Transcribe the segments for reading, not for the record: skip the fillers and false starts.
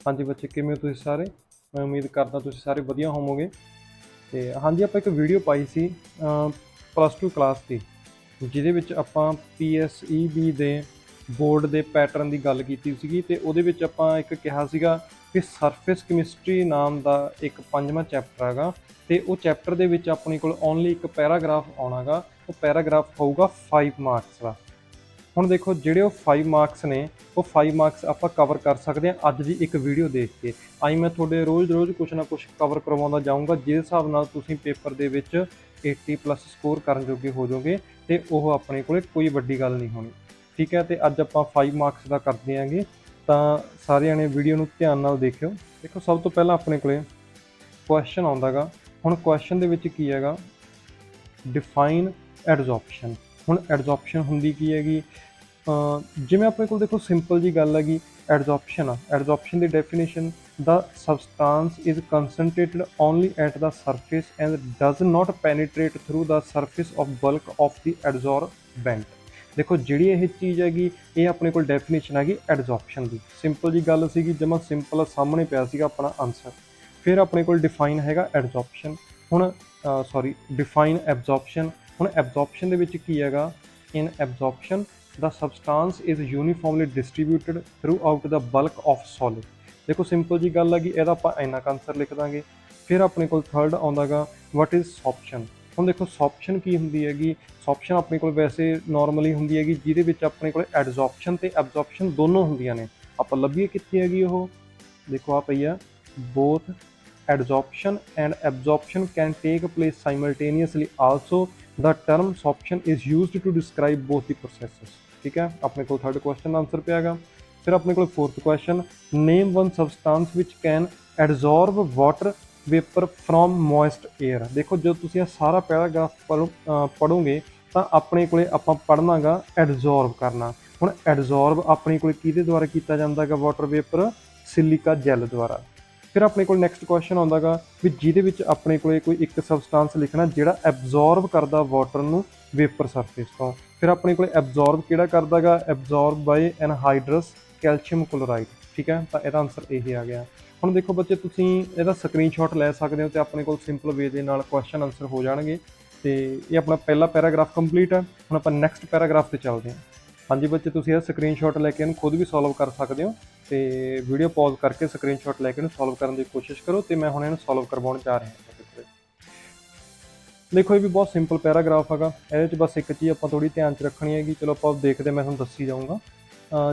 हाँ जी बच्चे, किवें हो तुसीं सारे? मैं उम्मीद करदा तुसीं सारे वधिया होवोगे। ते हाँ जी, आपां एक वीडियो पाई सी प्लस 2 क्लास दी, जिहदे विच आपां PSEB दे बोर्ड दे पैटर्न दी गल कीती सीगी ते उहदे विच आपां एक कहा सीगा कि सरफेस कैमिस्ट्री नाम दा एक 5वां चैप्टर हैगा ते उह चैप्टर दे विच अपने कोल ओनली एक पैराग्राफ आउणा गा। उह पैराग्राफ होऊगा 5 मार्क्स दा। ਹੁਣ ਦੇਖੋ ਜਿਹੜੇ ਉਹ 5 ਮਾਰਕਸ ਨੇ, ਉਹ 5 ਮਾਰਕਸ ਆਪਾਂ ਕਵਰ ਕਰ ਸਕਦੇ ਹਾਂ ਅੱਜ ਦੀ ਇੱਕ ਵੀਡੀਓ ਦੇਖ ਕੇ। ਆਈ ਮੈਂ ਤੁਹਾਡੇ ਰੋਜ਼-ਰੋਜ਼ ਕੁਛ ਨਾ ਕੁਛ ਕਵਰ ਕਰਵਾਉਂਦਾ ਜਾਊਂਗਾ, ਜਿਸ ਹਿਸਾਬ ਨਾਲ ਤੁਸੀਂ ਪੇਪਰ ਦੇ ਵਿੱਚ 80 ਪਲੱਸ ਸਕੋਰ ਕਰਨ ਜੋਗੇ ਹੋ ਜਾਓਗੇ ਤੇ ਉਹ ਆਪਣੇ ਕੋਲੇ ਕੋਈ ਵੱਡੀ ਗੱਲ ਨਹੀਂ ਹੋਣੀ। ਠੀਕ ਹੈ, ਤੇ ਅੱਜ ਆਪਾਂ 5 ਮਾਰਕਸ ਦਾ ਕਰਦੇ ਆਂਗੇ, ਤਾਂ ਸਾਰਿਆਂ ਨੇ ਵੀਡੀਓ ਨੂੰ ਧਿਆਨ ਨਾਲ ਦੇਖਿਓ। ਦੇਖੋ ਸਭ ਤੋਂ ਪਹਿਲਾਂ ਆਪਣੇ ਕੋਲੇ ਕੁਐਸਚਨ ਆਉਂਦਾ ਗਾ। ਹੁਣ ਕੁਐਸਚਨ ਦੇ ਵਿੱਚ ਕੀ ਹੈਗਾ, ਡਿਫਾਈਨ ਐਡਜ਼ੋਰਪਸ਼ਨ। ਹੁਣ ਐਡਜ਼ੋਰਪਸ਼ਨ ਹੁੰਦੀ ਕੀ ਹੈਗੀ, ਜਿਵੇਂ ਆਪਣੇ ਕੋਲ ਦੇਖੋ ਸਿੰਪਲ ਜੀ ਗੱਲ ਹੈਗੀ, ਐਡਜ਼ੋਰਪਸ਼ਨ ਆ। ਐਡਜ਼ੋਰਪਸ਼ਨ ਦੀ definition, the substance is concentrated only at the surface and does not penetrate through the surface of bulk of the adsorbent. ਦੇਖੋ ਜਿਹੜੀ ਇਹ ਚੀਜ਼ ਹੈਗੀ, ਇਹ ਆਪਣੇ ਕੋਲ ਡੈਫੀਨੇਸ਼ਨ ਹੈਗੀ ਐਡਜ਼ੋਰਪਸ਼ਨ ਦੀ। ਸਿੰਪਲ ਜੀ ਗੱਲ ਸੀਗੀ, ਜਮਾਂ ਸਿੰਪਲ ਸਾਹਮਣੇ ਪਿਆ ਸੀਗਾ ਆਪਣਾ ਆਨਸਰ। ਫਿਰ ਆਪਣੇ ਕੋਲ ਡਿਫਾਈਨ ਹੈਗਾ ਐਡਜ਼ੋਰਪਸ਼ਨ। ਹੁਣ ਡਿਫਾਈਨ ਐਬਜ਼ੋਰਪਸ਼ਨ। ਹੁਣ ਐਬਜ਼ੋਰਪਸ਼ਨ ਦੇ ਵਿੱਚ ਕੀ ਹੈਗਾ, ਇਨ ਐਬਜ਼ੋਰਪਸ਼ਨ the substance is uniformly distributed throughout the bulk of solid। ਦੇਖੋ ਸਿੰਪਲ ਜੀ ਗੱਲ ਹੈਗੀ, ਇਹਦਾ ਆਪਾਂ ਇੰਨਾ ਕੁ ਆਨਸਰ ਲਿਖ ਦਾਂਗੇ। ਫਿਰ ਆਪਣੇ ਕੋਲ ਥਰਡ ਆਉਂਦਾ ਗਾ, ਵਟ ਇਜ਼ ਸੋਪਸ਼ਨ। ਹੁਣ ਦੇਖੋ ਸੋਪਸ਼ਨ ਕੀ ਹੁੰਦੀ ਹੈਗੀ, ਸੋਪਸ਼ਨ ਆਪਣੇ ਕੋਲ ਵੈਸੇ ਨਾਰਮਲੀ ਹੁੰਦੀ ਹੈਗੀ ਜਿਹਦੇ ਵਿੱਚ ਆਪਣੇ ਕੋਲ ਐਡਜ਼ੋਰਪਸ਼ਨ ਤੇ ਐਬਜ਼ੋਰਪਸ਼ਨ ਦੋਨੋਂ ਹੁੰਦੀਆਂ ਨੇ। ਆਪਾਂ ਲੱਭੀਏ ਕਿੱਥੇ ਹੈਗੀ ਉਹ, ਦੇਖੋ ਆ ਪਈ ਆ, both adsorption and absorption can take place simultaneously also the term sorption is used to describe both the processes। ठीक है, अपने को थर्ड क्वेश्चन आंसर पे आएगा। फिर अपने को fourth question, name one substance which can adsorb water vapour from moist air. देखो जो तुसीं ये सारा पैराग्राफ पढ़ोगे तो अपने को आपां पढ़ना गा एडजॉर्ब करना। हुण एडजॉर्ब अपने को किहदे द्वारा किया जाता है, वाटर वेपर सिलिका जैल द्वारा। फिर अपने को नैक्सट क्वेश्चन आता गा भी जिहदे विच अपने को कोई एक सबसटेंस लिखना जिहड़ा एबजॉर्ब करदा वाटर नूं वेपर सरफेस तो। फिर अपने को एबजॉर्ब किहड़ा करदा गा, एबजॉर्ब बाय एनहाइड्रस कैल्शियम क्लोराइड। ठीक है, तो यदा आंसर यही आ गया। हुण देखो बच्चे, तुसीं इहदा स्क्रीनशॉट लै सकदे हो ते अपने को सिंपल वे दे नाल क्वेश्चन आंसर हो जाणगे। ते ये अपना पहला पैराग्राफ कंप्लीट है। हुण आपां नैक्सट पैराग्राफ ते चलदे हां। हाँ जी बच्चे, तुसीं इहदा स्क्रीनशॉट लैके इहनूं खुद भी सॉल्व कर सकते हो। तो वीडियो पॉज करके स्क्रीनशॉट लैके सॉल्व करने की कोशिश करो, तो मैं हुण इहनूं सॉल्व करवाउण जा रहा। देखो ये भी बहुत सिंपल पैराग्राफ हैगा, ये बस एक चीज़ आप थोड़ी ध्यान च रखनी हैगी। चलो आप देखते, मैं तुहानूं दस्सी जाऊँगा।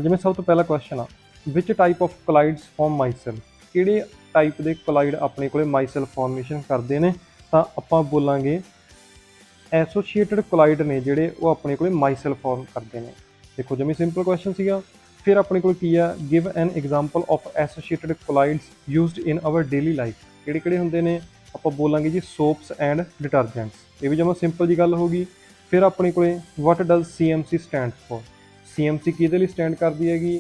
जिवें सब तो पहला क्वेश्चन आ, which type of colloids form micelle. किहड़े टाइप के कोलाइड अपने को माइसेल फॉर्मेशन करते हैं, तो आपां बोलांगे एसोसीएटेड कोलाइड ने जिहड़े वो अपने को माइसेल फॉर्म करते हैं। देखो जमी सिंपल क्वेश्चन सीगा। फिर अपने को की है, give an example of associated colloids used in our daily life. किहड़े-किहड़े हुंदे ने, आपां बोलांगे जी सोप्स एंड डिटर्जेंट्स। ये भी जमा सिंपल जी गल होगी। फिर अपने को what does CMC stand for. CMC किहदे लई स्टैंड करदी हैगी,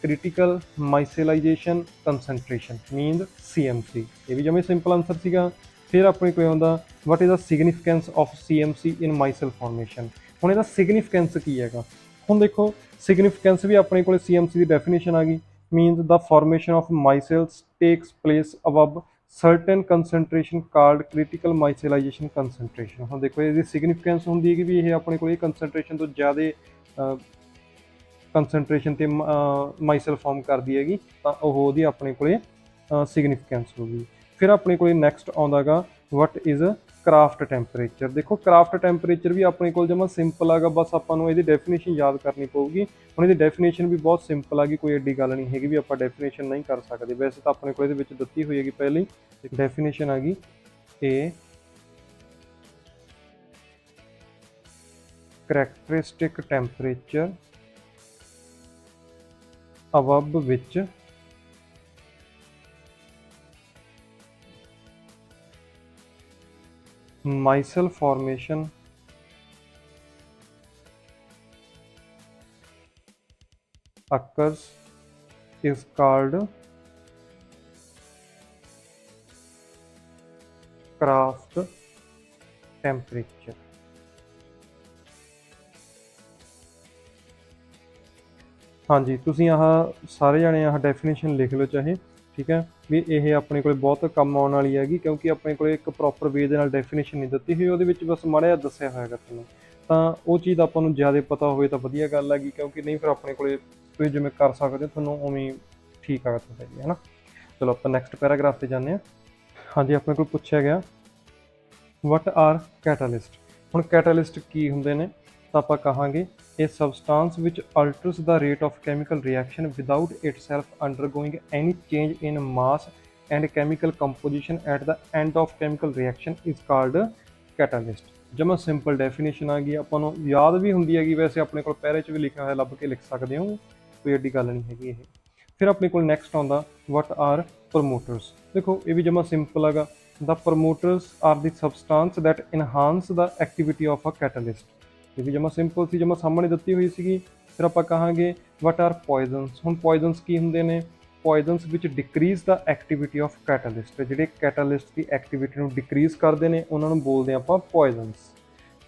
critical micellization concentration mean CMC। ये भी जमे सिंपल आंसर सीगा। फिर अपने को आउंदा, what is the significance of CMC in micelle formation. हुण इहदा सिग्निफिकेंस की हैगा, हुण देखो सिग्निफिकेंस भी अपने को CMC की डेफिनेशन आ गई, means the formation of micelles takes place above certain concentration called critical micellization concentration. हुण देखो ये सिग्निफिकेंस होंदी है कि भी ये अपने को कंसनट्रेशन तो ज़्यादा कंसनट्रेशन ते माइसेल फॉर्म करती हैगी, तो वह अपने को सिग्निफिकेंस होगी। फिर अपने को नैक्सट आउंदा गा, वट इज़ क्राफ्ट टैंपरेचर। देखो क्राफ्ट टैंपरेचर भी अपने को जमा सिंपल आगा, बस आपां इहदी डेफिनेशन याद करनी पऊगी। हुण इहदी डेफिनेशन भी बहुत सिंपल आ गई, कोई एड्डी गल नहीं हैगी भी आपां डेफिनेशन नहीं कर सकते। वैसे तो अपने को इहदे विच दित्ती हुई हैगी पहले ही डेफिनेशन आ गई, a characteristic temperature above which micelle formation occurs is called craft temperature। हाँ जी, तुसीं आह सारे जने आह डेफिनेशन लिख लो चाहे। ठीक है भी ਇਹ ਆਪਣੇ ਕੋਲੇ ਬਹੁਤ ਕੰਮ ਆਉਣ ਵਾਲੀ ਹੈਗੀ ਕਿਉਂਕਿ ਆਪਣੇ ਕੋਲੇ ਇੱਕ ਪ੍ਰੋਪਰ ਵੇ ਦੇ ਨਾਲ ਡੈਫੀਨੇਸ਼ਨ ਨਹੀਂ ਦਿੱਤੀ ਹੋਈ ਉਹਦੇ ਵਿੱਚ ਬਸ ਮਾੜਾ ਜਿਹਾ ਦੱਸਿਆ ਹੋਇਆ ਹੈਗਾ ਤੁਹਾਨੂੰ ਤਾਂ ਉਹ ਚੀਜ਼ ਦਾ ਆਪਾਂ ਨੂੰ ਜ਼ਿਆਦਾ ਪਤਾ ਹੋਵੇ ਤਾਂ ਵਧੀਆ ਗੱਲ ਹੈਗੀ ਕਿਉਂਕਿ ਨਹੀਂ ਫਿਰ ਆਪਣੇ ਕੋਲੇ ਤੁਸੀਂ ਜਿਵੇਂ ਕਰ ਸਕਦੇ ਹੋ ਤੁਹਾਨੂੰ ਉਵੇਂ ਠੀਕ ਆ ਤੁਹਾਡਾ ਜੀ ਹੈ ਨਾ। ਚਲੋ ਆਪਾਂ ਨੈਕਸਟ ਪੈਰਾਗ੍ਰਾਫ ਤੇ ਜਾਂਦੇ ਹਾਂ। ਹਾਂਜੀ ਆਪਣੇ ਕੋਲ ਪੁੱਛਿਆ ਗਿਆ ਵਟ ਆਰ ਕੈਟਾਲਿਸਟ। ਹੁਣ ਕੈਟਾਲਿਸਟ ਕੀ ਹੁੰਦੇ ਨੇ ਤਾਂ ਆਪਾਂ ਕਹਾਂਗੇ a substance which alters the rate of chemical reaction without itself undergoing any change in mass and chemical composition at the end of chemical reaction is called catalyst। ਜਮਾ simple definition ਆ ਗਈ ਆਪਾਂ ਨੂੰ ਯਾਦ ਵੀ ਹੁੰਦੀ ਹੈਗੀ ਵੈਸੇ ਆਪਣੇ ਕੋਲ ਪੈਰੇ 'ਚ ਵੀ ਲਿਖਿਆ ਹੋਇਆ ਲੱਭ ਕੇ ਲਿਖ ਸਕਦੇ ਹੋ ਕੋਈ ਐਡੀ ਗੱਲ ਨਹੀਂ ਹੈਗੀ ਇਹ। ਫਿਰ ਆਪਣੇ ਕੋਲ ਨੈਕਸਟ ਆਉਂਦਾ ਵਟ ਆਰ ਪ੍ਰਮੋਟਰਸ। ਦੇਖੋ ਇਹ ਵੀ ਜਮਾ ਸਿੰਪਲ ਹੈਗਾ the promoters are the substance that enhance the activity of a catalyst। ਇਹ ਵੀ ਜਮਾ ਸਿੰਪਲ ਸੀ ਜਮਾ ਸਾਹਮਣੇ ਦਿੱਤੀ ਹੋਈ ਸੀਗੀ। ਫਿਰ ਆਪਾਂ ਕਹਾਂਗੇ ਵਟ ਆਰ ਪੋਇਜ਼ਨਸ। ਹੁਣ ਪੋਇਜ਼ਨਸ ਕੀ ਹੁੰਦੇ ਨੇ ਪੋਇਜ਼ਨਸ ਵਿੱਚ decreases the activity of catalyst ਜਿਹੜੇ ਕੈਟਾਲਿਸਟ ਦੀ ਐਕਟੀਵਿਟੀ ਨੂੰ ਡਿਕਰੀਜ਼ ਕਰਦੇ ਨੇ ਉਹਨਾਂ ਨੂੰ ਬੋਲਦੇ ਆਪਾਂ ਪੋਇਜ਼ਨਸ।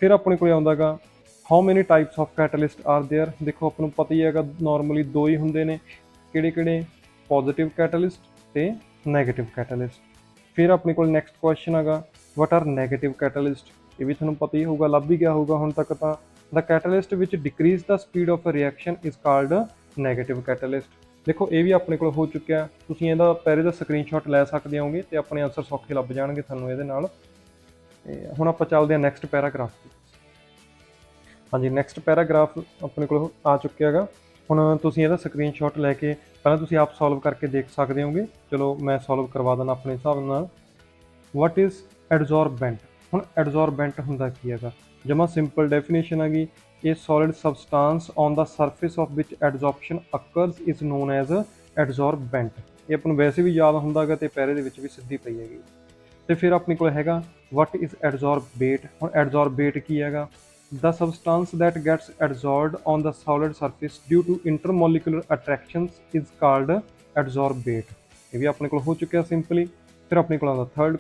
ਫਿਰ ਆਪਣੇ ਕੋਲ ਆਉਂਦਾ ਗਾ how many types of catalyst are there. ਦੇਖੋ ਆਪਾਂ ਨੂੰ ਪਤਾ ਹੀ ਹੈਗਾ ਨੋਰਮਲੀ ਦੋ ਹੀ ਹੁੰਦੇ ਨੇ ਕਿਹੜੇ ਕਿਹੜੇ ਪੋਜ਼ੀਟਿਵ ਕੈਟਾਲਿਸਟ ਤੇ ਨੈਗੇਟਿਵ ਕੈਟਾਲਿਸਟ। ਫਿਰ ਆਪਣੇ ਕੋਲ ਨੈਕਸਟ ਕੁਐਸਚਨ ਹੈਗਾ ਵਟ ਆਰ ਨੈਗੇਟਿਵ ਕੈਟਾਲਿਸਟ। ਇਹ ਵੀ ਤੁਹਾਨੂੰ ਪਤਾ ਹੀ ਹੋਊਗਾ ਲੱਭ ਹੀ ਗਿਆ ਹੋਊਗਾ ਹੁਣ ਤੱਕ ਤਾਂ the catalyst which decreases the speed of reaction is called negative catalyst. ਦੇਖੋ ਇਹ ਵੀ ਆਪਣੇ ਕੋਲ ਹੋ ਚੁੱਕਿਆ ਤੁਸੀਂ ਇਹਦਾ ਪਹਿਲੇ ਦਾ ਸਕਰੀਨਸ਼ਾਟ ਲੈ ਸਕਦੇ ਹੋਗੇ ਤੇ ਆਪਣੇ ਆਨਸਰ ਸੌਖੇ ਲੱਭ ਜਾਣਗੇ ਤੁਹਾਨੂੰ ਇਹਦੇ ਨਾਲ। ਤੇ ਹੁਣ ਆਪਾਂ ਚੱਲਦੇ ਹਾਂ ਨੈਕਸਟ ਪੈਰਾਗ੍ਰਾਫ 'ਤੇ। ਹਾਂਜੀ ਨੈਕਸਟ ਪੈਰਾਗ੍ਰਾਫ ਆਪਣੇ ਕੋਲ ਆ ਚੁੱਕਿਆ ਹੈਗਾ ਹੁਣ ਤੁਸੀਂ ਇਹਦਾ ਸਕਰੀਨਸ਼ਾਟ ਲੈ ਕੇ ਪਹਿਲਾਂ ਤੁਸੀਂ ਆਪ ਸੋਲਵ ਕਰਕੇ ਦੇਖ ਸਕਦੇ ਹੋਗੇ। ਚਲੋ ਮੈਂ ਸੋਲਵ ਕਰਵਾ ਦਿੰਦਾ ਆਪਣੇ ਹਿਸਾਬ ਨਾਲ। What is adsorbent. ਹੁਣ ਐਡਜ਼ੋਰਬੈਂਟ ਹੁੰਦਾ ਕੀ ਹੈਗਾ ਜਮਾ ਸਿੰਪਲ ਡੈਫੀਨੇਸ਼ਨ ਹੈਗੀ ਇਹ solid substance on the surface of which adsorption occurs is known as adsorbent. ਇਹ ਆਪਾਂ ਨੂੰ ਵੈਸੇ ਵੀ ਯਾਦ ਹੁੰਦਾ ਹੈਗਾ ਤੇ ਪੈਰੇ ਦੇ ਵਿੱਚ ਵੀ ਸਿੱਧੀ ਪਈ ਹੈਗੀ। ਤੇ ਫਿਰ ਆਪਣੇ ਕੋਲ ਹੈਗਾ ਵਟ ਇਜ਼ ਐਡਜ਼ੋਰਬੇਟ। ਹੁਣ ਐਡਜ਼ੋਰਬੇਟ ਕੀ ਹੈਗਾ the substance that gets adsorbed on the solid surface due to intermolecular attractions is called adsorbate। ਇਹ ਵੀ ਆਪਣੇ ਕੋਲ ਹੋ ਚੁੱਕਿਆ ਸਿੰਪਲੀ। ਫਿਰ ਆਪਣੇ ਕੋਲ ਆਉਂਦਾ ਥਰਡ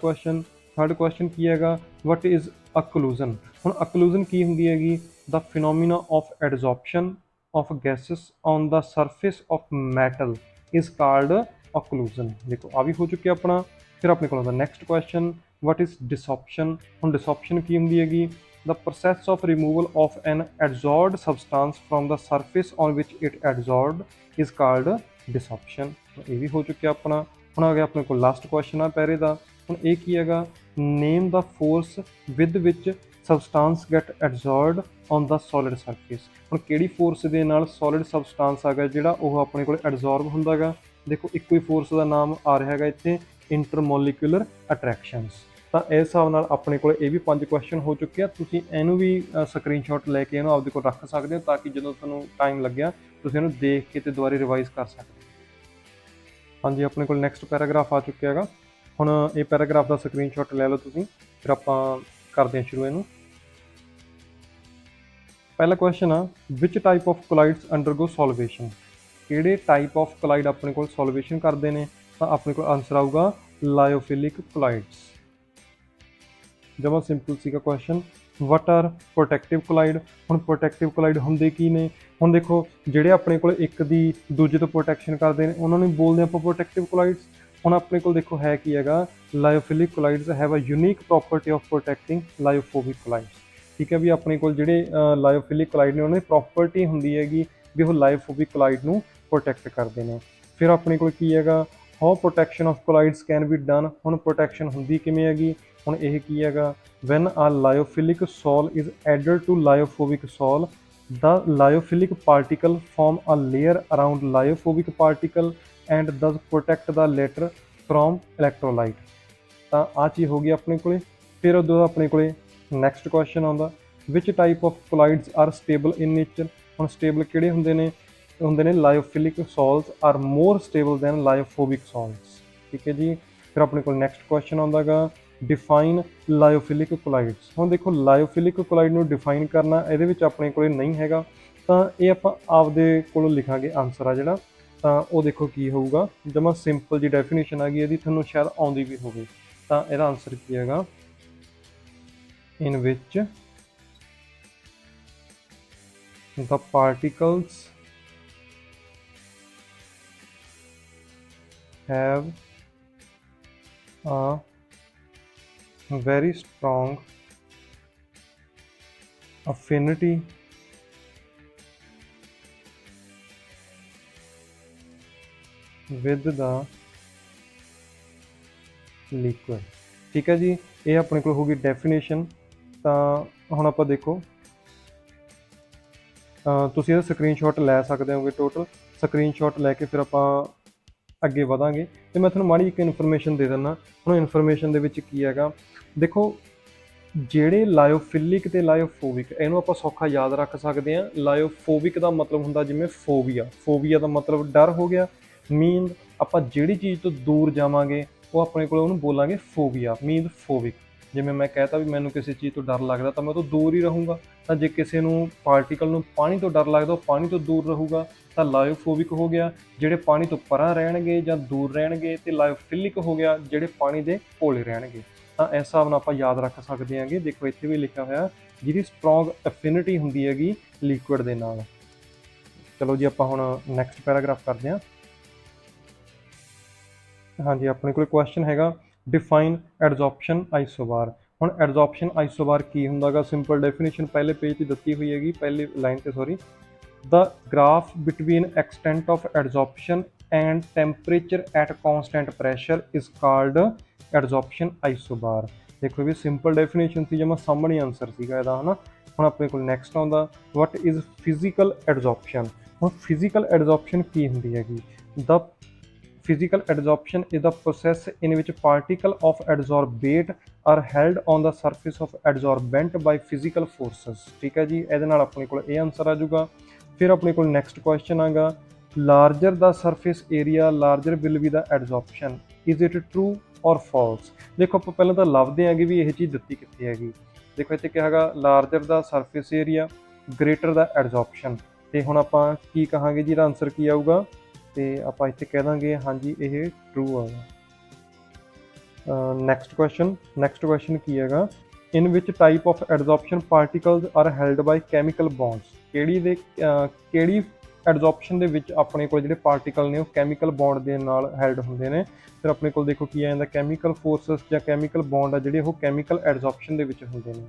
ਕੁਐਸਚਨ ਕੀ ਹੈਗਾ what is occlusion। ਹੁਣ occlusion ਕੀ ਹੁੰਦੀ ਹੈਗੀ the phenomena of adsorption of gases on the surface of metal is called occlusion। ਦੇਖੋ ਆ ਵੀ ਹੋ ਚੁੱਕਿਆ ਆਪਣਾ। ਫਿਰ ਆਪਣੇ ਕੋਲ ਆਉਂਦਾ next question what is desorption। ਹੁਣ desorption ਕੀ ਹੁੰਦੀ ਹੈਗੀ the process of removal of an adsorbed substance from the surface on which it adsorbed is called desorption। ਇਹ ਵੀ ਹੋ ਚੁੱਕਿਆ ਆਪਣਾ। ਹੁਣ ਆ ਗਿਆ ਆਪਣੇ ਕੋਲ ਲਾਸਟ ਕੁਐਸਚਨ ਆ ਪੈਰੇ ਦਾ। ਹੁਣ ਇਹ ਕੀ ਹੈਗਾ name the force with which substance get adsorbed on the solid surface. ਹੁਣ ਕਿਹੜੀ ਫੋਰਸ ਦੇ ਨਾਲ ਸੋਲਿਡ ਸਬਸਟਾਂਸ ਹੈਗਾ ਜਿਹੜਾ ਉਹ ਆਪਣੇ ਕੋਲ ਐਡਜ਼ੋਰਬ ਹੁੰਦਾ ਹੈਗਾ। ਦੇਖੋ ਇੱਕੋ ਹੀ ਫੋਰਸ ਦਾ ਨਾਮ ਆ ਰਿਹਾ ਹੈਗਾ ਇੱਥੇ ਇੰਟਰਮੋਲੀਕੂਲਰ ਅਟਰੈਕਸ਼ਨਸ। ਤਾਂ ਇਸ ਹਿਸਾਬ ਨਾਲ ਆਪਣੇ ਕੋਲ ਇਹ ਵੀ 5 ਕੁਐਸਚਨ ਹੋ ਚੁੱਕੇ ਆ। ਤੁਸੀਂ ਇਹਨੂੰ ਵੀ ਸਕਰੀਨਸ਼ਾਟ ਲੈ ਕੇ ਇਹਨੂੰ ਆਪਦੇ ਕੋਲ ਰੱਖ ਸਕਦੇ ਹੋ ਤਾਂ ਕਿ ਜਦੋਂ ਤੁਹਾਨੂੰ ਟਾਈਮ ਲੱਗਿਆ ਤੁਸੀਂ ਇਹਨੂੰ ਦੇਖ ਕੇ ਤੇ ਦੁਬਾਰਾ ਰਿਵਾਈਜ਼ ਕਰ ਸਕਦੇ ਹੋ। ਹਾਂਜੀ ਆਪਣੇ ਕੋਲ ਨੈਕਸਟ ਪੈਰਾਗ੍ਰਾਫ ਆ ਚੁੱਕਿਆ ਹੈਗਾ ਹੁਣ ਇਹ ਪੈਰਾਗ੍ਰਾਫ ਦਾ ਸਕਰੀਨਸ਼ਾਟ ਲੈ ਲਓ ਤੁਸੀਂ। ਫਿਰ ਆਪਾਂ ਕਰਦੇ ਹਾਂ ਸ਼ੁਰੂ ਇਹਨੂੰ। ਪਹਿਲਾ ਕੁਐਸਚਨ ਆ ਵਿਚ ਟਾਈਪ ਆਫ ਕੋਲਾਈਡਸ ਅੰਡਰਗੋ ਸੋਲਵੇਸ਼ਨ। ਕਿਹੜੇ ਟਾਈਪ ਆਫ ਕੋਲਾਈਡ ਆਪਣੇ ਕੋਲ ਸੋਲਵੇਸ਼ਨ ਕਰਦੇ ਨੇ ਤਾਂ ਆਪਣੇ ਕੋਲ ਆਨਸਰ ਆਊਗਾ ਲਾਇਓਫਿਲਿਕ ਕੋਲਾਈਡਸ। ਜਮਾ ਸਿੰਪਲ ਸੀਗਾ question. What are protective collide. ਹੁਣ ਪ੍ਰੋਟੈਕਟਿਵ ਕੋਲਾਈਡ ਹੁੰਦੇ ਕੀ ਨੇ ਹੁਣ ਦੇਖੋ ਜਿਹੜੇ ਆਪਣੇ ਕੋਲ ਇੱਕ ਦੀ ਦੂਜੇ ਤੋਂ ਪ੍ਰੋਟੈਕਸ਼ਨ ਕਰਦੇ ਨੇ ਉਹਨਾਂ ਨੂੰ ਬੋਲਦੇ ਆਪਾਂ ਪ੍ਰੋਟੈਕਟਿਵ ਕੋਲਾਈਡਸ। ਹੁਣ ਆਪਣੇ ਕੋਲ ਦੇਖੋ ਹੈ ਕੀ ਹੈਗਾ lyophilic colloids have a unique property of protecting lyophobic colloids. ਠੀਕ ਹੈ ਵੀ ਆਪਣੇ ਕੋਲ ਜਿਹੜੇ ਲਾਇਓਫਿਲਿਕ ਕੋਲਾਈਡ ਨੇ ਉਹਨਾਂ ਦੀ ਪ੍ਰੋਪਰਟੀ ਹੁੰਦੀ ਹੈਗੀ ਵੀ ਉਹ ਲਾਇਓਫੋਬਿਕ ਕੋਲਾਈਡ ਨੂੰ ਪ੍ਰੋਟੈਕਟ ਕਰਦੇ ਨੇ। ਫਿਰ ਆਪਣੇ ਕੋਲ ਕੀ ਹੈਗਾ how protection of colloids can be done. ਹੁਣ ਪ੍ਰੋਟੈਕਸ਼ਨ ਹੁੰਦੀ ਕਿਵੇਂ ਹੈਗੀ ਹੁਣ ਇਹ ਕੀ ਹੈਗਾ when a lyophilic sol is added to lyophobic sol the lyophilic particle form a layer around lyophobic particle and thus protect the latter from electrolyte। ਤਾਂ ਆ ਚੀਜ਼ ਹੋ ਗਈ ਆਪਣੇ ਕੋਲੇ। ਫਿਰ ਉਦੋਂ ਆਪਣੇ ਕੋਲੇ ਨੈਕਸਟ ਕੁਐਸਚਨ ਆਉਂਦਾ which type of colloids are stable in nature। ਹੁਣ ਸਟੇਬਲ ਕਿਹੜੇ ਹੁੰਦੇ ਨੇ lyophilic sols are more stable than lyophobic sols. ਠੀਕ ਹੈ ਜੀ। ਫਿਰ ਆਪਣੇ ਕੋਲ ਨੈਕਸਟ ਕੁਐਸਚਨ ਆਉਂਦਾ ਗਾ ਡਿਫਾਈਨ ਲਾਇਓਫਿਲਿਕ ਕੋਲਾਈਡਸ। ਹੁਣ ਦੇਖੋ ਲਾਇਓਫਿਲਿਕ ਕੋਲਾਈਡ ਨੂੰ ਡਿਫਾਈਨ ਕਰਨਾ ਇਹਦੇ ਵਿੱਚ ਆਪਣੇ ਕੋਲੇ ਨਹੀਂ ਹੈਗਾ ਤਾਂ ਇਹ ਆਪਾਂ ਆਪਦੇ ਕੋਲੋਂ ਲਿਖਾਂਗੇ ਆਨਸਰ ਆ ਜਿਹੜਾ ਤਾਂ ਉਹ ਦੇਖੋ ਕੀ ਹੋਊਗਾ ਜਮਾ ਸਿੰਪਲ ਜੀ ਡੈਫੀਨੇਸ਼ਨ ਆ ਗਈ ਇਹਦੀ ਤੁਹਾਨੂੰ ਸ਼ਾਇਦ ਆਉਂਦੀ ਵੀ ਹੋਵੇ। ਤਾਂ ਇਹਦਾ ਆਨਸਰ ਕੀ ਹੈਗਾ in which the particles have a very strong affinity with the liquid। ਠੀਕ ਹੈ ਜੀ, ਇਹ ਆਪਣੇ ਕੋਲ ਹੋਗੀ ਡੈਫੀਨੇਸ਼ਨ। ਤਾਂ ਹੁਣ ਆਪਾਂ ਦੇਖੋ, ਤੁਸੀਂ ਇਹਦਾ ਸਕਰੀਨਸ਼ਾਟ ਲੈ ਸਕਦੇ ਹੋਗੇ। ਟੋਟਲ ਸਕਰੀਨਸ਼ਾਟ ਲੈ ਕੇ ਫਿਰ ਆਪਾਂ ਅੱਗੇ ਵਧਾਂਗੇ। ਤੇ ਮੈਂ ਤੁਹਾਨੂੰ ਮਾੜੀ ਇੱਕ ਇਨਫੋਰਮੇਸ਼ਨ ਦੇ ਦਿੰਦਾ। ਹੁਣ ਇਨਫੋਰਮੇਸ਼ਨ ਦੇ ਵਿੱਚ ਕੀ ਹੈਗਾ, ਦੇਖੋ ਜਿਹੜੇ ਲਾਇਓਫਿਲਿਕ ਤੇ ਲਾਇਓਫੋਬਿਕ, ਇਹਨੂੰ ਆਪਾਂ ਸੌਖਾ ਯਾਦ ਰੱਖ ਸਕਦੇ ਹਾਂ। ਲਾਇਓਫੋਬਿਕ ਦਾ ਮਤਲਬ ਹੁੰਦਾ ਜਿਵੇਂ ਫੋਬੀਆ, ਫੋਬੀਆ ਦਾ ਮਤਲਬ ਡਰ ਹੋ ਗਿਆ। ਮੀਨ ਆਪਾਂ ਜਿਹੜੀ ਚੀਜ਼ ਤੋਂ ਦੂਰ ਜਾਵਾਂਗੇ ਉਹ ਆਪਣੇ ਕੋਲ ਉਹਨੂੰ ਬੋਲਾਂਗੇ ਫੋਬੀਆ, ਮੀਨ ਫੋਬਿਕ। ਜਿਵੇਂ ਮੈਂ ਕਹਿਤਾ ਵੀ ਮੈਨੂੰ ਕਿਸੇ ਚੀਜ਼ ਤੋਂ ਡਰ ਲੱਗਦਾ ਤਾਂ ਮੈਂ ਉਹ ਤੋਂ ਦੂਰ ਹੀ ਰਹੂੰਗਾ। ਤਾਂ ਜੇ ਕਿਸੇ ਨੂੰ ਪਾਰਟੀਕਲ ਨੂੰ ਪਾਣੀ ਤੋਂ ਡਰ ਲੱਗਦਾ, ਉਹ ਪਾਣੀ ਤੋਂ ਦੂਰ ਰਹੂਗਾ, ਤਾਂ ਲਾਇਓਫੋਬਿਕ ਹੋ ਗਿਆ। ਜਿਹੜੇ ਪਾਣੀ ਤੋਂ ਪਰਾਂ ਰਹਿਣਗੇ ਜਾਂ ਦੂਰ ਰਹਿਣਗੇ। ਤੇ ਲਾਇਓਫਿਲਿਕ ਹੋ ਗਿਆ, ਜਿਹੜੇ ਪਾਣੀ ਦੇ ਕੋਲੇ ਰਹਿਣਗੇ। ਤਾਂ ਇਸ ਹਿਸਾਬ ਨਾਲ ਆਪਾਂ ਯਾਦ ਰੱਖ ਸਕਦੇ ਹਾਂਗੇ। ਦੇਖੋ ਇੱਥੇ ਵੀ ਲਿਖਿਆ ਹੋਇਆ ਜਿਹਦੀ ਸਟਰੋਂਗ ਅਫਿਨਿਟੀ ਹੁੰਦੀ ਹੈਗੀ ਲਿਕੁਇਡ ਦੇ ਨਾਲ। ਚਲੋ ਜੀ, ਆਪਾਂ ਹੁਣ ਨੈਕਸਟ ਪੈਰਾਗ੍ਰਾਫ ਕਰਦੇ ਹਾਂ। ਹਾਂਜੀ, ਆਪਣੇ ਕੋਲ ਕੁਐਸਚਨ ਹੈਗਾ, ਡਿਫਾਈਨ ਐਡਜ਼ੋਰਪਸ਼ਨ ਆਈਸੋਬਾਰ। ਹੁਣ ਐਡਜ਼ੋਰਪਸ਼ਨ ਆਈਸੋਬਾਰ ਕੀ ਹੁੰਦਾ ਗਾ? ਸਿੰਪਲ ਡੈਫੀਨੇਸ਼ਨ ਪਹਿਲੇ ਪੇਜ ਤੇ ਦਿੱਤੀ ਹੋਈ ਹੈਗੀ, ਪਹਿਲੀ ਲਾਈਨ ਤੇ sorry. The graph between extent of adsorption and temperature at constant pressure is called adsorption isobar. ਦੇਖੋ ਵੀ ਸਿੰਪਲ ਡੈਫੀਨੇਸ਼ਨ ਸੀ, ਜਮਾ ਸਾਹਮਣੇ ਆਨਸਰ ਸੀਗਾ ਇਹਦਾ, ਹਨਾ। ਹੁਣ ਆਪਣੇ ਕੋਲ ਨੈਕਸਟ ਆਉਂਦਾ, ਵਟ ਇਜ਼ ਫਿਜ਼ੀਕਲ ਐਡਜ਼ੋਰਪਸ਼ਨ। ਹੁਣ ਫਿਜ਼ੀਕਲ ਐਡਜ਼ੋਰਪਸ਼ਨ ਕੀ ਹੁੰਦੀ ਹੈਗੀ? ਦ physical adsorption is the process in which particle of adsorbate are held on the surface of adsorbent by physical forces। ਠੀਕ ਹੈ ਜੀ, ਇਹਦੇ ਨਾਲ ਆਪਣੇ ਕੋਲ ਇਹ ਆਨਸਰ ਆ ਜਾਊਗਾ। ਫਿਰ ਆਪਣੇ ਕੋਲ ਨੈਕਸਟ ਕੁਐਸਚਨ ਆਗਾ, larger the surface area larger will be the adsorption, is it true or false. ਦੇਖੋ ਆਪਾਂ ਪਹਿਲਾਂ ਤਾਂ ਲੱਭਦੇ ਆਂਗੇ ਵੀ ਇਹ ਚੀਜ਼ ਦਿੱਤੀ ਕਿੱਥੇ ਹੈਗੀ। ਦੇਖੋ ਇੱਥੇ ਕਿਹਾ ਹੈਗਾ larger the surface area greater ਦਾ ਐਡਜ਼ੋਰਪਸ਼ਨ। ਤੇ ਹੁਣ ਆਪਾਂ ਕੀ ਕਹਾਂਗੇ ਜੀ, ਇਹਦਾ ਆਨਸਰ ਕੀ ਆਊਗਾ? ਤੇ ਆਪਾਂ ਇੱਥੇ ਕਹਿ ਦਾਂਗੇ ਹਾਂਜੀ ਇਹ ਟਰੂ ਆਗਾ। ਨੈਕਸਟ ਕੁਐਸਚਨ ਕੀ ਹੈਗਾ, in which type of adsorption particles are held by chemical bonds. ਕਿਹੜੀ ਐਡਜ਼ੋਰਪਸ਼ਨ ਦੇ ਵਿੱਚ ਆਪਣੇ ਕੋਲ ਜਿਹੜੇ ਪਾਰਟੀਕਲ ਨੇ ਉਹ ਕੈਮੀਕਲ ਬੌਂਡ ਦੇ ਨਾਲ ਹੈਲਡ ਹੁੰਦੇ ਨੇ। ਫਿਰ ਆਪਣੇ ਕੋਲ ਦੇਖੋ ਕੀ ਆ ਜਾਂਦਾ, ਕੈਮੀਕਲ ਫੋਰਸਸ ਜਾਂ ਕੈਮੀਕਲ ਬੌਂਡ ਆ ਜਿਹੜੇ ਉਹ ਕੈਮੀਕਲ ਐਡਜ਼ੋਰਪਸ਼ਨ ਦੇ ਵਿੱਚ ਹੁੰਦੇ ਨੇ।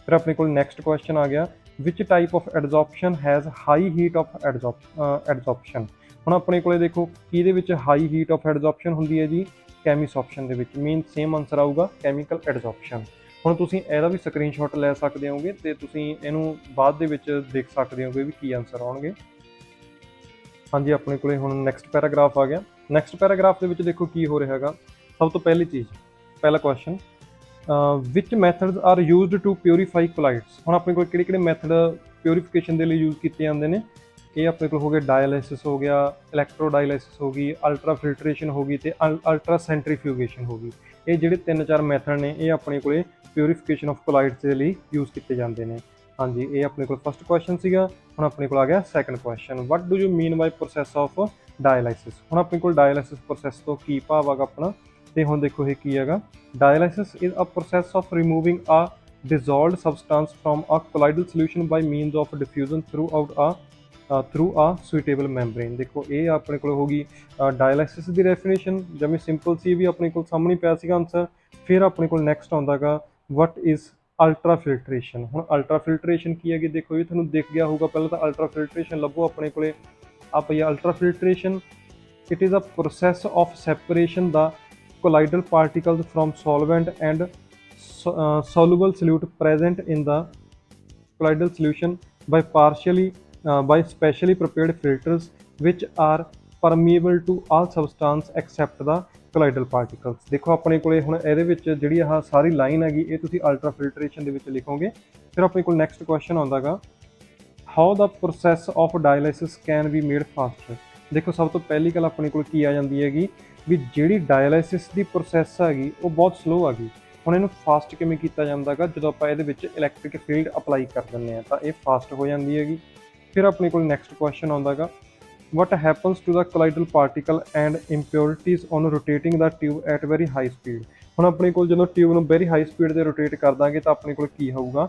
ਫਿਰ ਆਪਣੇ ਕੋਲ ਨੈਕਸਟ ਕੁਐਸਚਨ ਆ ਗਿਆ, which type of adsorption has high heat of adsorption. ਹੁਣ ਆਪਣੇ ਕੋਲੇ ਦੇਖੋ ਕਿਹਦੇ ਵਿੱਚ ਹਾਈ ਹੀਟ ਆਫ ਐਡਜ਼ੋਰਪਸ਼ਨ ਹੁੰਦੀ ਹੈ ਜੀ, ਕੈਮੀਸੋਰਪਸ਼ਨ ਦੇ ਵਿੱਚ। ਮੀਨ ਸੇਮ ਆਨਸਰ ਆਊਗਾ ਕੈਮੀਕਲ ਐਡਜ਼ੋਰਪਸ਼ਨ। ਹੁਣ ਤੁਸੀਂ ਇਹਦਾ ਵੀ ਸਕਰੀਨਸ਼ਾਟ ਲੈ ਸਕਦੇ ਹੋਗੇ ਤੇ ਤੁਸੀਂ ਇਹਨੂੰ ਬਾਅਦ ਦੇ ਵਿੱਚ ਦੇਖ ਸਕਦੇ ਹੋਗੇ ਵੀ ਕੀ ਆਨਸਰ ਆਉਣਗੇ। ਹਾਂਜੀ, ਆਪਣੇ ਕੋਲੇ ਹੁਣ ਨੈਕਸਟ ਪੈਰਾਗ੍ਰਾਫ ਆ ਗਿਆ। ਨੈਕਸਟ ਪੈਰਾਗ੍ਰਾਫ ਦੇ ਵਿੱਚ ਦੇਖੋ ਕੀ ਹੋ ਰਿਹਾ ਹੈਗਾ। ਸਭ ਤੋਂ ਪਹਿਲੀ ਚੀਜ਼, ਪਹਿਲਾ question, which methods are used to purify colloids. ਹੁਣ ਆਪਣੇ ਕੋਲ ਕਿਹੜੇ ਕਿਹੜੇ ਮੈਥਡ ਪਿਊਰੀਫਿਕੇਸ਼ਨ ਦੇ ਲਈ ਯੂਜ਼ ਕੀਤੇ ਜਾਂਦੇ ਨੇ? ਇਹ ਆਪਣੇ ਕੋਲ ਹੋ ਗਿਆ ਡਾਇਲਿਸਿਸ ਹੋ ਗਿਆ, ਇਲੈਕਟ੍ਰੋਡਾਇਲਿਸਿਸ ਹੋ ਗਈ, ਅਲਟਰਾ ਫਿਲਟਰੇਸ਼ਨ ਹੋ ਗਈ ਤੇ ਅਲਟਰਾ ਸੈਂਟਰੀਫਿਊਗੇਸ਼ਨ ਹੋ ਗਈ। ਇਹ ਜਿਹੜੇ 3-4 ਮੈਥਡ ਨੇ ਇਹ ਆਪਣੇ ਕੋਲੇ ਪਿਊਰੀਫਿਕੇਸ਼ਨ ਆਫ ਕੋਲਾਈਡਸ ਦੇ ਲਈ ਯੂਜ਼ ਕੀਤੇ ਜਾਂਦੇ ਨੇ। ਹਾਂਜੀ, ਇਹ ਆਪਣੇ ਕੋਲ ਫਸਟ ਕੁਐਸਚਨ ਸੀਗਾ। ਹੁਣ ਆਪਣੇ ਕੋਲ ਆ ਗਿਆ second question, what do you mean by process of dialysis. ਹੁਣ ਆਪਣੇ ਕੋਲ ਡਾਇਲਿਸਿਸ ਪ੍ਰੋਸੈਸ ਤੋਂ ਕੀ ਭਾਵ ਹੈਗਾ ਆਪਣਾ। ਤੇ ਹੁਣ ਦੇਖੋ ਇਹ ਕੀ ਹੈਗਾ, dialysis is a process of removing a dissolved substance from a colloidal solution by means of diffusion through a suitable membrane। ਦੇਖੋ ਇਹ ਆਪਣੇ ਕੋਲ ਹੋ ਗਈ ਡਾਇਲਿਸਿਸ ਦੀ ਡੈਫੀਨੇਸ਼ਨ, ਜਿਵੇਂ ਸਿੰਪਲ ਸੀ ਵੀ ਆਪਣੇ ਕੋਲ ਸਾਹਮਣੇ ਪਿਆ ਸੀਗਾ ਆਨਸਰ। ਫਿਰ ਆਪਣੇ ਕੋਲ ਨੈਕਸਟ ਆਉਂਦਾ ਗਾ, ਵਟ ਇਜ਼ ਅਲਟਰਾ ਫਿਲਟਰੇਸ਼ਨ। ਹੁਣ ਅਲਟਰਾ ਫਿਲਟਰੇਸ਼ਨ ਕੀ ਹੈਗੀ, ਦੇਖੋ ਇਹ ਤੁਹਾਨੂੰ ਦਿਖ ਗਿਆ ਹੋਊਗਾ। ਪਹਿਲਾਂ ਤਾਂ ਅਲਟਰਾ ਫਿਲਟਰੇਸ਼ਨ ਲੱਭੋ ਆਪਣੇ ਕੋਲੇ। ਆ ਪਈ ultra filtration, it is a process of separation the colloidal particles from solvent and soluble solute present in the colloidal solution by specially prepared filters which are permeable to all substance except the colloidal particles। ਦੇਖੋ ਆਪਣੇ ਕੋਲੇ ਹੁਣ ਇਹਦੇ ਵਿੱਚ ਜਿਹੜੀ ਆਹ ਸਾਰੀ line ਹੈਗੀ ਇਹ ਤੁਸੀਂ ਅਲਟਰਾ ਫਿਲਟਰੇਸ਼ਨ ਦੇ ਵਿੱਚ ਲਿਖੋਗੇ। ਫਿਰ ਆਪਣੇ ਕੋਲ ਨੈਕਸਟ ਕੁਐਸਚਨ ਆਉਂਦਾ ਗਾ, how the process of dialysis can be made foster. ਦੇਖੋ ਸਭ ਤੋਂ ਪਹਿਲੀ ਗੱਲ ਆਪਣੇ ਕੋਲ ਕੀ ਆ ਜਾਂਦੀ ਹੈਗੀ ਵੀ ਜਿਹੜੀ ਡਾਇਲਿਸਿਸ ਦੀ ਪ੍ਰੋਸੈਸ ਹੈਗੀ ਉਹ ਬਹੁਤ ਸਲੋ ਹੈਗੀ। ਹੁਣ ਇਹਨੂੰ ਫਾਸਟ ਕਿਵੇਂ ਕੀਤਾ ਜਾਂਦਾ ਗਾ, ਜਦੋਂ ਆਪਾਂ ਇਹਦੇ ਵਿੱਚ ਇਲੈਕਟ੍ਰਿਕ ਫੀਲਡ ਅਪਲਾਈ ਕਰ ਦਿੰਦੇ ਹਾਂ ਤਾਂ ਇਹ ਫਾਸਟ ਹੋ ਜਾਂਦੀ ਹੈਗੀ। ਫਿਰ ਆਪਣੇ ਕੋਲ ਨੈਕਸਟ ਕੁਐਸਚਨ ਆਉਂਦਾ ਗਾ, what happens to the colloidal particle and impurities on rotating the tube at very high speed. ਹੁਣ ਆਪਣੇ ਕੋਲ ਜਦੋਂ ਟਿਊਬ ਨੂੰ ਵੈਰੀ ਹਾਈ ਸਪੀਡ ਤੇ ਰੋਟੇਟ ਕਰ ਦਾਂਗੇ ਤਾਂ ਆਪਣੇ ਕੋਲ ਕੀ ਹੋਊਗਾ,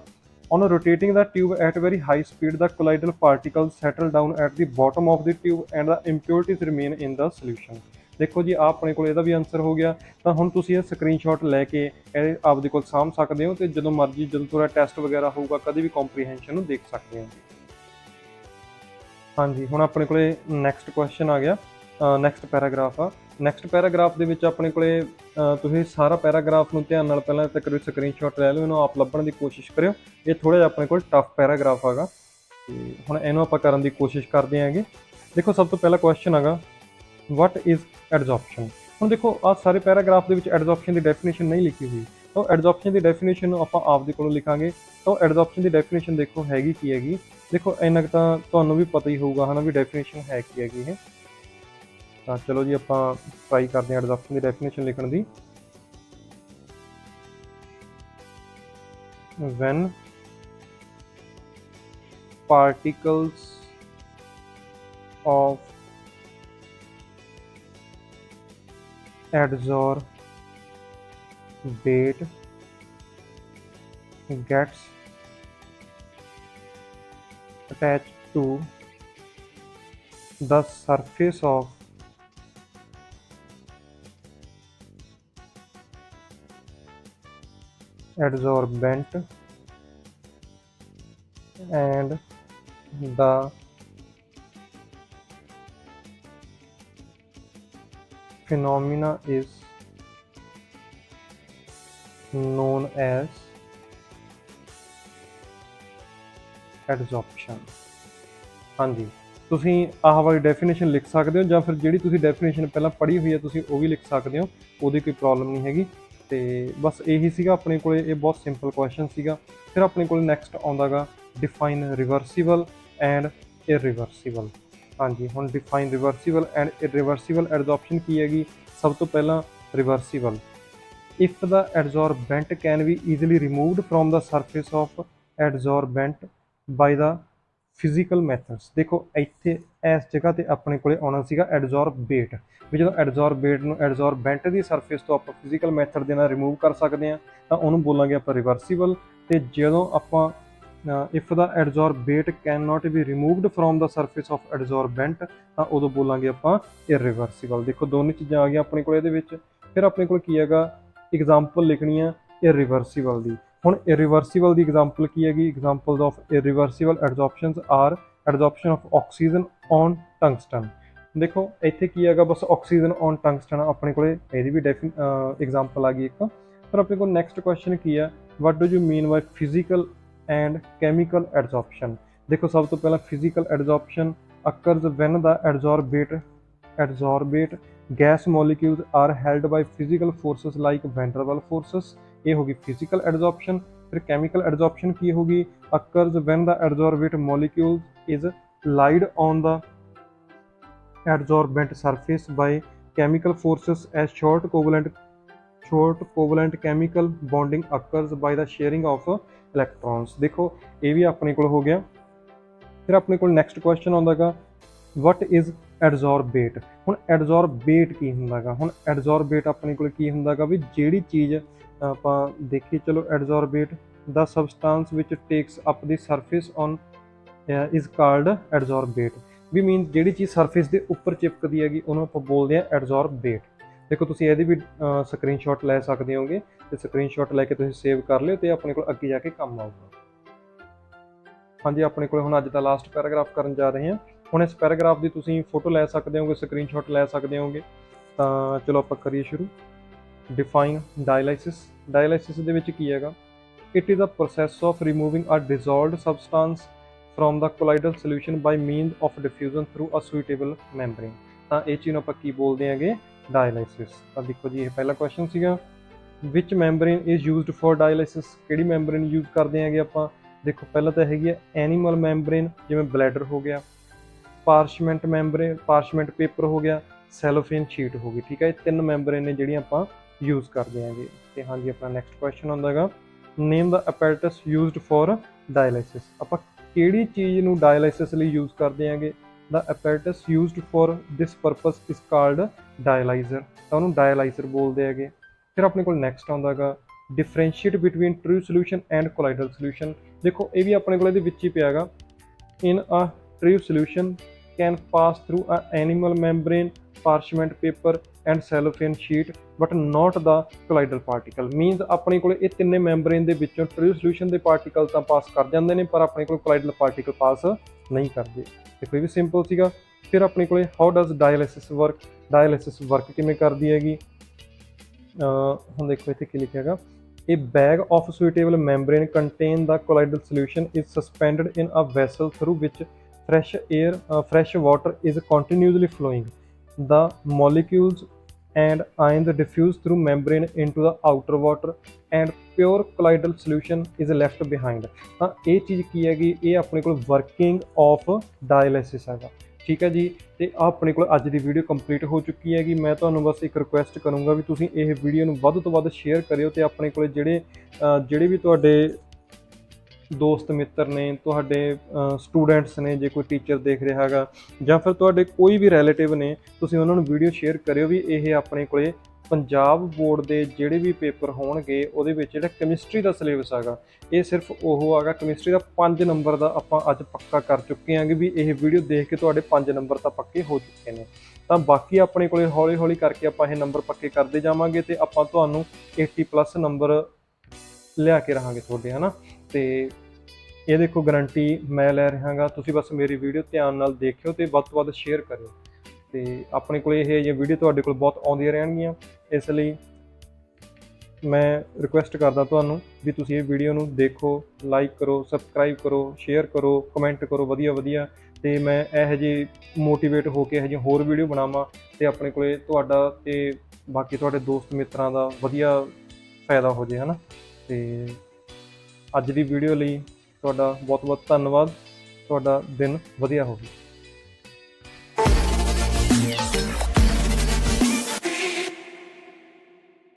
on rotating the tube at very high speed the colloidal particles settle down at the bottom of the tube and the impurities remain in the solution। ਦੇਖੋ ਜੀ, ਆਪਣੇ ਕੋਲ ਇਹਦਾ ਵੀ ਆਨਸਰ ਹੋ ਗਿਆ। ਤਾਂ ਹੁਣ ਤੁਸੀਂ ਇਹ ਸਕਰੀਨਸ਼ਾਟ ਲੈ ਕੇ ਇਹ ਆਪਦੇ ਕੋਲ ਸਾਂਭ ਸਕਦੇ ਹੋ, ਤੇ ਜਦੋਂ ਮਰਜ਼ੀ, ਜਦੋਂ ਤੁਹਾਡਾ ਟੈਸਟ ਵਗੈਰਾ ਹੋਊਗਾ, ਕਦੇ ਵੀ ਕੰਪਰੀਹੈਂਸ਼ਨ ਨੂੰ ਦੇਖ ਸਕਦੇ ਹੋ। ਹਾਂਜੀ, ਹੁਣ ਆਪਣੇ ਕੋਲੇ ਨੈਕਸਟ ਕੁਐਸਚਨ ਆ ਗਿਆ। ਨੈਕਸਟ ਪੈਰਾਗ੍ਰਾਫ ਆ। ਨੈਕਸਟ ਪੈਰਾਗ੍ਰਾਫ ਦੇ ਵਿੱਚ ਆਪਣੇ ਕੋਲੇ ਤੁਸੀਂ ਸਾਰਾ ਪੈਰਾਗ੍ਰਾਫ ਨੂੰ ਧਿਆਨ ਨਾਲ ਪਹਿਲਾਂ ਤੱਕ ਸਕਰੀਨਸ਼ਾਟ ਲੈ ਲਓ, ਇਹਨੂੰ ਆਪ ਲੱਭਣ ਦੀ ਕੋਸ਼ਿਸ਼ ਕਰਿਓ। ਇਹ ਥੋੜਾ ਜਿਹਾ ਆਪਣੇ ਕੋਲ ਟਫ ਪੈਰਾਗ੍ਰਾਫ ਹੈਗਾ, ਤੇ ਹੁਣ ਇਹਨੂੰ ਆਪਾਂ ਕਰਨ ਦੀ ਕੋਸ਼ਿਸ਼ ਕਰਦੇ ਹਾਂਗੇ। ਦੇਖੋ, ਸਭ ਤੋਂ ਪਹਿਲਾ ਕੁਐਸਚਨ ਹੈਗਾ, ਵਾਟ ਇਜ਼ ਐਡਜ਼ੌਰਪਸ਼ਨ। ਹੁਣ ਦੇਖੋ, ਆਹ ਸਾਰੇ ਪੈਰਾਗ੍ਰਾਫ ਦੇ ਵਿੱਚ ਐਡਜ਼ੌਰਪਸ਼ਨ ਦੀ ਡੈਫੀਨੇਸ਼ਨ ਨਹੀਂ ਲਿਖੀ ਹੋਈ, ਤਾਂ ਐਡਜ਼ੌਰਪਸ਼ਨ ਦੀ ਡੈਫੀਨੇਸ਼ਨ ਨੂੰ ਆਪਾਂ ਆਪਦੇ ਕੋਲੋਂ ਲਿਖਾਂਗੇ। ਤਾਂ ਐਡਜ਼ੌਰਪਸ਼ਨ ਦੀ ਡੈਫੀਨੇਸ਼ਨ ਦੇਖੋ ਹੈਗੀ ਕੀ ਹੈਗੀ। ਦੇਖੋ, ਇੰਨਾ ਕੁ ਤਾਂ ਤੁਹਾਨੂੰ ਵੀ ਪਤਾ ਹੀ ਹੋਊਗਾ ਹੈ ਨਾ, ਵੀ ਡੈਫੀਨੇਸ਼ਨ ਹੈ ਕੀ ਹੈਗੀ ਇਹ। ਤਾਂ ਚਲੋ ਜੀ, ਆਪਾਂ ਟਰਾਈ ਕਰਦੇ ਹਾਂ ਐਡਜ਼ੌਰਪਸ਼ਨ ਦੀ ਡੈਫੀਨੇਸ਼ਨ ਲਿਖਣ ਦੀ। When particles of adsorbate gets attached to the surface of adsorbent and the phenomena is known as adsorption। ਹਾਂਜੀ, ਤੁਸੀਂ ਆਹ ਵਾਲੀ ਡੈਫੀਨੇਸ਼ਨ ਲਿਖ ਸਕਦੇ ਹੋ, ਜਾਂ ਫਿਰ ਜਿਹੜੀ ਤੁਸੀਂ ਡੈਫੀਨੇਸ਼ਨ ਪਹਿਲਾਂ ਪੜ੍ਹੀ ਹੋਈ ਹੈ ਤੁਸੀਂ ਉਹ ਵੀ ਲਿਖ ਸਕਦੇ ਹੋ, ਉਹਦੀ ਕੋਈ ਪ੍ਰੋਬਲਮ ਨਹੀਂ ਹੈਗੀ। ਤੇ ਬਸ ਇਹੀ ਸੀਗਾ ਆਪਣੇ ਕੋਲੇ, ਇਹ ਬਹੁਤ ਸਿੰਪਲ ਕੁਐਸਚਨ ਸੀਗਾ। ਫਿਰ ਆਪਣੇ ਕੋਲ ਨੈਕਸਟ ਆਉਂਦਾ ਗਾ, ਡਿਫਾਈਨ ਰਿਵਰਸੀਬਲ ਐਂਡ ਇਰਰਿਵਰਸੀਬਲ। ਹਾਂਜੀ, ਹੁਣ define reversible and irreversible adsorption ਕੀ ਹੈਗੀ। ਸਭ ਤੋਂ ਪਹਿਲਾਂ reversible, if the adsorbent can be easily removed from the surface of adsorbent by the physical methods. ਦੇਖੋ, ਇੱਥੇ ਇਸ ਜਗ੍ਹਾ ਤੇ ਆਪਣੇ ਕੋਲੇ ਆਉਣਾ ਸੀਗਾ ਐਡਜ਼ੌਰਬੇਟ, ਵੀ ਜਦੋਂ ਐਡਜ਼ੌਰਬੇਟ ਨੂੰ ਐਡਜ਼ੌਰਬੈਂਟ ਦੀ ਸਰਫੇਸ ਤੋਂ ਆਪਾਂ ਫਿਜ਼ੀਕਲ ਮੈਥਡ ਦੇ ਨਾਲ ਰਿਮੂਵ ਕਰ ਸਕਦੇ ਹਾਂ, ਤਾਂ ਉਹਨੂੰ ਬੋਲਾਂਗੇ ਆਪਾਂ ਰਿਵਰਸੀਬਲ। ਤੇ ਜਦੋਂ ਆਪਾਂ if the adsorbate can not be removed from the surface of adsorbent, ਤਾਂ ਉਦੋਂ ਬੋਲਾਂਗੇ ਆਪਾਂ ਇਰਰਿਵਰਸੀਬਲ। ਦੇਖੋ, ਦੋਨੇ ਚੀਜ਼ਾਂ ਆ ਗਈਆਂ ਆਪਣੇ ਕੋਲ ਇਹਦੇ ਵਿੱਚ। ਫਿਰ ਆਪਣੇ ਕੋਲ ਕੀ ਹੈਗਾ, ਐਗਜ਼ਾਮਪਲ ਲਿਖਣੀ ਆ ਇਰਰਿਵਰਸੀਬਲ ਦੀ। ਹੁਣ ਇਰਰਿਵਰਸੀਬਲ ਦੀ ਐਗਜ਼ਾਮਪਲ ਕੀ ਹੈਗੀ, examples of irreversible adsorptions are adsorption of oxygen on tungsten. ਦੇਖੋ, ਇੱਥੇ ਕੀ ਹੈਗਾ, ਬਸ ਆਕਸੀਜਨ ਔਨ ਟੰਗਸਟਨ ਆਪਣੇ ਕੋਲੇ ਇਹਦੀ ਵੀ ਐਗਜ਼ਾਮਪਲ ਆ ਗਈ ਇੱਕ। ਪਰ ਆਪਣੇ ਕੋਲ ਨੈਕਸਟ ਕੁਐਸਚਨ ਕੀ ਆ, what do you mean by physical and chemical adsorption. ਦੇਖੋ, ਸਭ ਤੋਂ ਪਹਿਲਾਂ physical adsorption occurs when the adsorbate gas molecules are held by physical forces like van der Waals forces। ਇਹ ਹੋਗੀ ਫਿਜ਼ੀਕਲ ਐਡਜ਼ੌਰਪਸ਼ਨ। ਫਿਰ ਕੈਮੀਕਲ ਐਡਜ਼ੌਰਪਸ਼ਨ ਕੀ ਹੋਗੀ, occurs when the adsorbate molecule is laid on the adsorbent surface by chemical forces as short covalent chemical bonding occurs by the sharing of electrons। ਦੇਖੋ, ਇਹ ਵੀ ਆਪਣੇ ਕੋਲ ਹੋ ਗਿਆ। ਫਿਰ ਆਪਣੇ ਕੋਲ ਨੈਕਸਟ ਕੁਐਸਚਨ ਆਉਂਦਾ ਗਾ, ਵਟ ਇਜ਼ ਐਡਜ਼ੌਰਬੇਟ। ਹੁਣ ਐਡਜ਼ੌਰਬੇਟ ਕੀ ਹੁੰਦਾ ਗਾ। ਹੁਣ ਐਡਜ਼ੌਰਬੇਟ ਆਪਣੇ ਕੋਲ ਕੀ ਹੁੰਦਾ ਗਾ, ਵੀ ਜਿਹੜੀ ਚੀਜ਼ ਆਪਾਂ ਦੇਖੀ, ਚਲੋ ਐਡਜ਼ੌਰਬੇਟ ਦਾ substance which takes up the surface on is called ਐਡਜ਼ੌਰਬੇਟ। ਵੀ ਮੀਨ ਜਿਹੜੀ ਚੀਜ਼ ਸਰਫੇਸ ਦੇ ਉੱਪਰ ਚਿਪਕਦੀ ਹੈਗੀ ਉਹਨੂੰ ਆਪਾਂ ਬੋਲਦੇ ਹਾਂ ਐਡਜ਼ੌਰਬੇਟ। ਦੇਖੋ, ਤੁਸੀਂ ਇਹਦੀ ਵੀ ਸਕਰੀਨਸ਼ਾਟ ਲੈ ਸਕਦੇ ਹੋਗੇ, ਤੇ ਸਕਰੀਨਸ਼ਾਟ ਲੈ ਕੇ ਤੁਸੀਂ ਸੇਵ ਕਰ ਲਿਓ, ਤੇ ਆਪਣੇ ਕੋਲ ਅੱਗੇ ਜਾ ਕੇ ਕੰਮ ਆਊਗਾ। ਹਾਂਜੀ, ਆਪਣੇ ਕੋਲ ਹੁਣ ਅੱਜ ਦਾ ਲਾਸਟ ਪੈਰਾਗ੍ਰਾਫ ਕਰਨ ਜਾ ਰਹੇ ਹਾਂ। ਹੁਣ ਇਸ ਪੈਰਾਗ੍ਰਾਫ ਦੀ ਤੁਸੀਂ ਫੋਟੋ ਲੈ ਸਕਦੇ ਹੋਗੇ, ਸਕਰੀਨਸ਼ਾਟ ਲੈ ਸਕਦੇ ਹੋਗੇ। ਤਾਂ ਚਲੋ ਆਪਾਂ ਕਰੀਏ ਸ਼ੁਰੂ। ਡਿਫਾਈਨ ਡਾਇਲਾਈਸਿਸ। ਡਾਇਲਾਈਸਿਸ ਦੇ ਵਿੱਚ ਕੀ ਹੈਗਾ, it is a process of removing a dissolved substance from the colloidal solution by means of diffusion through a suitable membrane. ਤਾਂ ਇਹ ਚੀਜ਼ ਨੂੰ ਆਪਾਂ ਕੀ ਬੋਲਦੇ ਹੈਗੇ, ਡਾਇਲਾਈਸਿਸ। ਤਾਂ ਦੇਖੋ ਜੀ, ਇਹ ਪਹਿਲਾ ਕੁਐਸਚਨ ਸੀਗਾ, ਵਿਚ ਮੈਂਬਰੇਨ ਇਜ਼ ਯੂਜ਼ਡ ਫॉर ਡਾਇਲਾਈਸਿਸ। ਕਿਹੜੀ ਮੈਂਬਰੇਨ ਯੂਜ਼ ਕਰਦੇ ਹੈਗੇ ਆਪਾਂ। ਦੇਖੋ, ਪਹਿਲਾਂ ਤਾਂ ਹੈਗੀ ਹੈ ਐਨੀਮਲ ਮੈਂਬਰੇਨ, ਜਿਵੇਂ ਬਲੈਡਰ ਹੋ ਗਿਆ, ਪਾਰਸ਼ਮੈਂਟ ਮੈਂਬਰੇਨ, ਪਾਰਸ਼ਮੈਂਟ ਪੇਪਰ ਹੋ ਗਿਆ, ਸੈਲੋਫੇਨ ਸ਼ੀਟ ਹੋ ਗਈ। ਠੀਕ ਹੈ, ਇਹ ਤਿੰਨ ਮੈਂਬਰੇਨ ਨੇ ਜਿਹੜੀਆਂ ਆਪਾਂ ਯੂਜ਼ ਕਰਦੇ ਹੈਗੇ। ਤੇ ਹਾਂਜੀ, ਆਪਣਾ ਨੈਕਸਟ ਕੁਐਸਚਨ ਹੁੰਦਾ ਹੈਗਾ, name the apparatus used for ਡਾਇਲਾਈਸਿਸ। ਆਪਾਂ ਕਿਹੜੀ ਚੀਜ਼ ਨੂੰ ਡਾਇਲਾਈਸਿਸ ਲਈ ਯੂਜ਼ ਕਰਦੇ ਹੈਗੇ। The apparatus used for this purpose is called dialyser. ਤਾਂ ਉਹਨੂੰ ਡਾਇਲਾਈਜ਼ਰ ਬੋਲਦੇ ਹੈਗੇ। ਫਿਰ ਆਪਣੇ ਕੋਲ ਨੈਕਸਟ ਆਉਂਦਾ ਹੈਗਾ, differentiate between true solution and colloidal solution. ਦੇਖੋ, ਇਹ ਵੀ ਆਪਣੇ ਕੋਲ ਇਹਦੇ ਵਿੱਚ ਹੀ ਪਿਆ ਹੈਗਾ। ਇਨ ਅ true solution can pass through a animal membrane, parchment paper and cellophane sheet but not the colloidal particle. Means ਆਪਣੇ ਕੋਲ ਇਹ ਤਿੰਨੇ ਮੈਂਬਰੇਨ ਦੇ ਵਿੱਚੋਂ ਟਰੂ ਸੋਲੂਸ਼ਨ ਦੇ ਪਾਰਟੀਕਲ ਤਾਂ ਪਾਸ ਕਰ ਜਾਂਦੇ ਨੇ, ਪਰ ਆਪਣੇ ਕੋਲ ਕੋਲਾਈਡਲ ਪਾਰਟੀਕਲ ਪਾਸ ਨਹੀਂ ਕਰਦੇ। ਦੇਖੋ ਇਹ ਵੀ ਸਿੰਪਲ ਸੀਗਾ। ਫਿਰ ਆਪਣੇ ਕੋਲੇ how does dialysis work, dialysis work ਕਿਵੇਂ ਕਰਦੀ ਹੈਗੀ। ਹੁਣ ਦੇਖੋ ਇੱਥੇ ਕੀ ਲਿਖਿਆ ਹੈਗਾ, A bag of suitable membrane contain the colloidal solution is suspended in a vessel through which fresh water is continuously flowing. The molecules and ions diffuse through membrane into the outer water and pure colloidal solution is left behind। ਤਾਂ ਇਹ ਚੀਜ਼ ਕੀ ਹੈਗੀ, ਇਹ ਆਪਣੇ ਕੋਲ working of dialysis ਹੈਗਾ। ਠੀਕ ਹੈ ਜੀ। ਤੇ ਆਪਣੇ ਕੋਲ ਅੱਜ ਦੀ ਵੀਡੀਓ ਕੰਪਲੀਟ ਹੋ ਚੁੱਕੀ ਹੈਗੀ। ਮੈਂ ਤੁਹਾਨੂੰ ਬਸ ਇੱਕ ਰਿਕੁਐਸਟ ਕਰੂੰਗਾ ਵੀ ਤੁਸੀਂ ਇਹ ਵੀਡੀਓ ਨੂੰ ਵੱਧ ਤੋਂ ਵੱਧ ਸ਼ੇਅਰ ਕਰਿਓ, ਤੇ ਆਪਣੇ ਕੋਲ ਜਿਹੜੇ ਵੀ ਤੁਹਾਡੇ ਦੋਸਤ ਮਿੱਤਰ ਨੇ, ਤੁਹਾਡੇ ਸਟੂਡੈਂਟਸ ਨੇ, ਜੇ ਕੋਈ ਟੀਚਰ ਦੇਖ ਰਿਹਾ ਹੈਗਾ ਜਾਂ ਫਿਰ ਤੁਹਾਡੇ ਕੋਈ ਵੀ ਰਿਲੇਟਿਵ ਨੇ, ਤੁਸੀਂ ਉਹਨਾਂ ਨੂੰ ਵੀਡੀਓ ਸ਼ੇਅਰ ਕਰਿਓ ਵੀ ਇਹ ਆਪਣੇ ਕੋਲੇ ਪੰਜਾਬ ਬੋਰਡ ਦੇ ਜਿਹੜੇ ਵੀ ਪੇਪਰ ਹੋਣਗੇ ਉਹਦੇ ਵਿੱਚ ਜਿਹੜਾ ਕੈਮਿਸਟਰੀ ਦਾ ਸਿਲੇਬਸ ਹੈਗਾ, ਇਹ ਸਿਰਫ ਉਹ ਹੈਗਾ ਕੈਮਿਸਟਰੀ ਦਾ 5 ਨੰਬਰ ਦਾ ਆਪਾਂ ਅੱਜ ਪੱਕਾ ਕਰ ਚੁੱਕੇ ਹਾਂਗੇ ਵੀ ਇਹ ਵੀਡੀਓ ਦੇਖ ਕੇ ਤੁਹਾਡੇ 5 ਨੰਬਰ ਤਾਂ ਪੱਕੇ ਹੋ ਚੁੱਕੇ ਨੇ। ਤਾਂ ਬਾਕੀ ਆਪਣੇ ਕੋਲੇ ਹੌਲੀ ਹੌਲੀ ਕਰਕੇ ਆਪਾਂ ਇਹ ਨੰਬਰ ਪੱਕੇ ਕਰਦੇ ਜਾਵਾਂਗੇ ਤੇ ਆਪਾਂ ਤੁਹਾਨੂੰ 80+ ਨੰਬਰ ਲਿਆ ਕੇ ਰਹਾਂਗੇ ਤੁਹਾਡੇ, ਹੈ ਨਾ। ਤੇ ਇਹ ਦੇਖੋ ਗਰੰਟੀ ਮੈਂ ਲੈ ਰਿਹਾ ਗਾ, ਤੁਸੀਂ ਬਸ ਮੇਰੀ ਵੀਡੀਓ ਧਿਆਨ ਨਾਲ ਦੇਖਿਓ ਤੇ ਵੱਧ ਤੋਂ ਵੱਧ ਸ਼ੇਅਰ ਕਰਿਓ। ਤੇ ਆਪਣੇ ਕੋਲ ਇਹ ਜਿਹੀਆਂ ਵੀਡੀਓ ਤੁਹਾਡੇ ਕੋਲ ਬਹੁਤ ਆਉਂਦੀਆਂ ਰਹਿਣਗੀਆਂ, ਇਸ ਲਈ ਮੈਂ ਰਿਕੁਐਸਟ ਕਰਦਾ ਤੁਹਾਨੂੰ ਵੀ ਤੁਸੀਂ ਇਹ ਵੀਡੀਓ ਨੂੰ ਦੇਖੋ, ਲਾਈਕ ਕਰੋ, ਸਬਸਕ੍ਰਾਈਬ ਕਰੋ, ਸ਼ੇਅਰ ਕਰੋ, ਕਮੈਂਟ ਕਰੋ ਵਧੀਆ ਤੇ ਮੈਂ ਇਹੋ ਜਿਹੇ ਮੋਟੀਵੇਟ ਹੋ ਕੇ ਇਹੋ ਜਿਹੀਆਂ ਹੋਰ ਵੀਡੀਓ ਬਣਾਵਾਂ ਤੇ ਆਪਣੇ ਕੋਲੇ ਤੁਹਾਡਾ ਤੇ ਬਾਕੀ ਤੁਹਾਡੇ ਦੋਸਤ ਮਿੱਤਰਾਂ ਦਾ ਵਧੀਆ ਫਾਇਦਾ ਹੋ ਜੇ, ਹੈ ਨਾ। ਤੇ ਅੱਜ ਦੀ ਵੀਡੀਓ ਲਈ ਤੁਹਾਡਾ ਬਹੁਤ ਬਹੁਤ ਧੰਨਵਾਦ। ਤੁਹਾਡਾ ਦਿਨ ਵਧੀਆ ਹੋਵੇ।